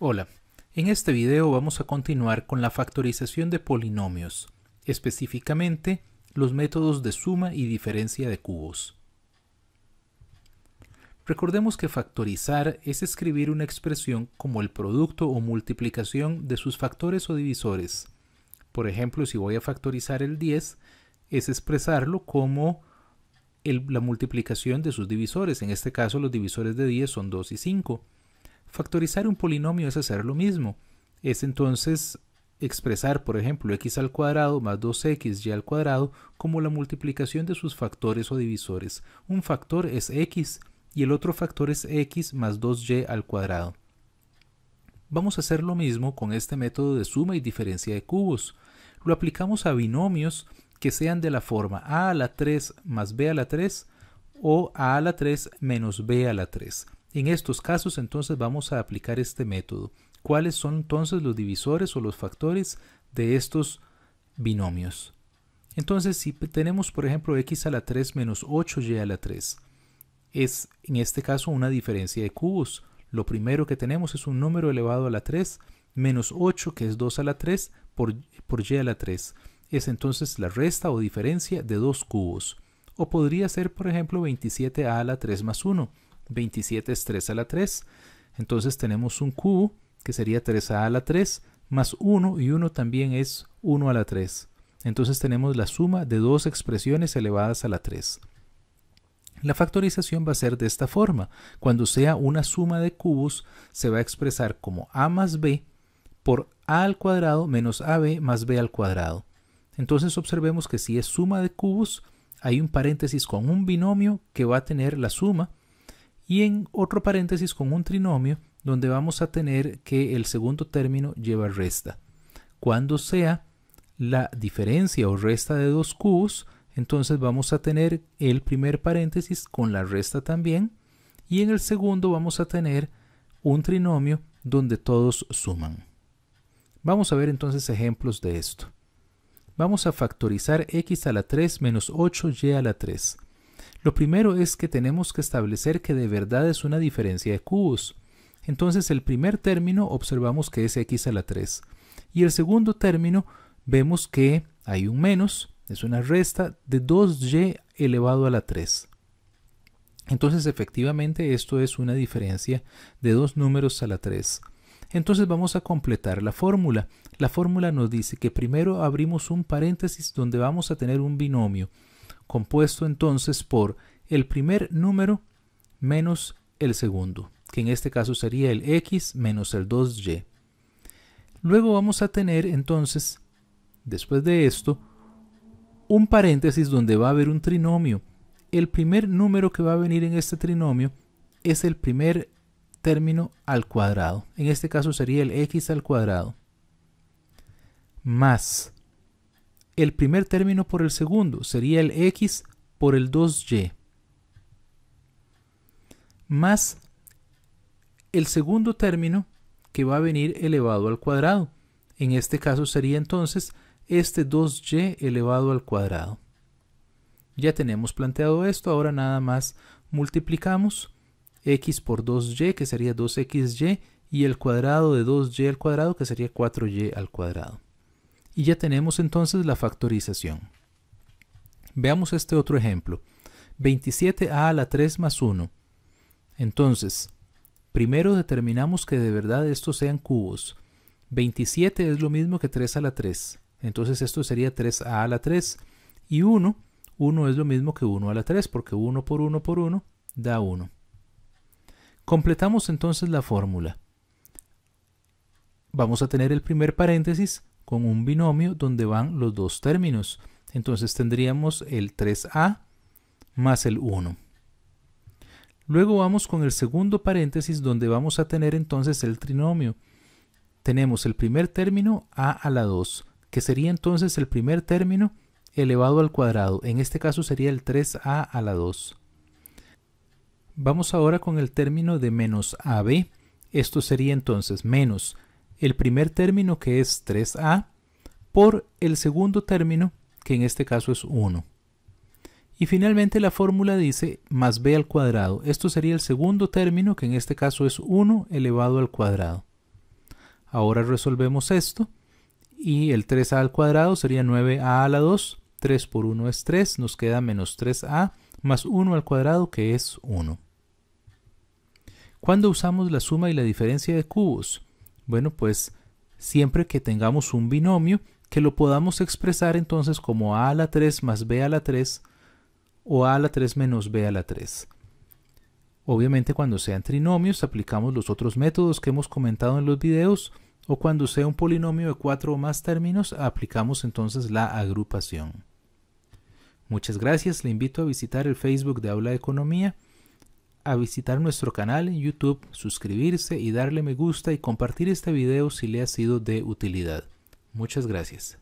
Hola, en este video vamos a continuar con la factorización de polinomios, específicamente los métodos de suma y diferencia de cubos. Recordemos que factorizar es escribir una expresión como el producto o multiplicación de sus factores o divisores. Por ejemplo, si voy a factorizar el 10, es expresarlo como la multiplicación de sus divisores. En este caso, los divisores de 10 son 2 y 5. Factorizar un polinomio es hacer lo mismo. Es entonces expresar, por ejemplo, x al cuadrado más 2xy al cuadrado como la multiplicación de sus factores o divisores. Un factor es x y el otro factor es x más 2y al cuadrado. Vamos a hacer lo mismo con este método de suma y diferencia de cubos. Lo aplicamos a binomios que sean de la forma a a la 3 más b a la 3 o a la 3 menos b a la 3. En estos casos entonces vamos a aplicar este método. ¿Cuáles son entonces los divisores o los factores de estos binomios? Entonces si tenemos por ejemplo x a la 3 menos 8y a la 3, es en este caso una diferencia de cubos. Lo primero que tenemos es un número elevado a la 3 menos 8 que es 2 a la 3 por y a la 3. Es entonces la resta o diferencia de dos cubos. O podría ser por ejemplo 27a a la 3 más 1. 27 es 3 a la 3. Entonces tenemos un cubo que sería 3a a la 3 más 1 y 1 también es 1 a la 3. Entonces tenemos la suma de dos expresiones elevadas a la 3. La factorización va a ser de esta forma. Cuando sea una suma de cubos se va a expresar como a más b por a al cuadrado menos ab más b al cuadrado. Entonces observemos que si es suma de cubos hay un paréntesis con un binomio que va a tener la suma y en otro paréntesis con un trinomio donde vamos a tener que el segundo término lleva resta. Cuando sea la diferencia o resta de dos cubos, entonces vamos a tener el primer paréntesis con la resta también y en el segundo vamos a tener un trinomio donde todos suman. Vamos a ver entonces ejemplos de esto. Vamos a factorizar x a la 3 menos 8y a la 3. Lo primero es que tenemos que establecer que de verdad es una diferencia de cubos. Entonces el primer término observamos que es x a la 3. Y el segundo término vemos que hay un menos, es una resta de 2y elevado a la 3. Entonces efectivamente esto es una diferencia de dos números a la 3. Entonces vamos a completar la fórmula. La fórmula nos dice que primero abrimos un paréntesis donde vamos a tener un binomio compuesto entonces por el primer número menos el segundo, que en este caso sería el x menos el 2y. Luego vamos a tener entonces, después de esto, un paréntesis donde va a haber un trinomio. El primer número que va a venir en este trinomio es el primer término al cuadrado. En este caso sería el x al cuadrado. Más el primer término por el segundo sería el x por el 2y. Más el segundo término que va a venir elevado al cuadrado. En este caso sería entonces este 2y elevado al cuadrado. Ya tenemos planteado esto, ahora nada más multiplicamos x por 2y que sería 2xy y el cuadrado de 2y al cuadrado que sería 4y al cuadrado. Y ya tenemos entonces la factorización. Veamos este otro ejemplo. 27a a la 3 más 1. Entonces, primero determinamos que de verdad estos sean cubos. 27 es lo mismo que 3 a la 3. Entonces esto sería 3a a la 3. Y 1 es lo mismo que 1 a la 3 porque 1 por 1 por 1 da 1. Completamos entonces la fórmula. Vamos a tener el primer paréntesis con un binomio donde van los dos términos. Entonces tendríamos el 3a más el 1. Luego vamos con el segundo paréntesis donde vamos a tener entonces el trinomio. Tenemos el primer término a a la 2, que sería entonces el primer término elevado al cuadrado. En este caso sería el 3a a la 2. Vamos ahora con el término de menos ab. Esto sería entonces menos el primer término que es 3a por el segundo término que en este caso es 1. Y finalmente la fórmula dice más b al cuadrado. Esto sería el segundo término que en este caso es 1 elevado al cuadrado. Ahora resolvemos esto y el 3a al cuadrado sería 9a a la 2. 3 por 1 es 3, nos queda menos 3a más 1 al cuadrado, que es 1. ¿Cuándo usamos la suma y la diferencia de cubos? Bueno, pues siempre que tengamos un binomio que lo podamos expresar entonces como a la 3 más b a la 3 o a la 3 menos b a la 3. Obviamente cuando sean trinomios aplicamos los otros métodos que hemos comentado en los videos, o cuando sea un polinomio de 4 o más términos aplicamos entonces la agrupación. Muchas gracias, le invito a visitar el Facebook de Aula de Economía, a visitar nuestro canal en YouTube, suscribirse y darle me gusta y compartir este video si le ha sido de utilidad. Muchas gracias.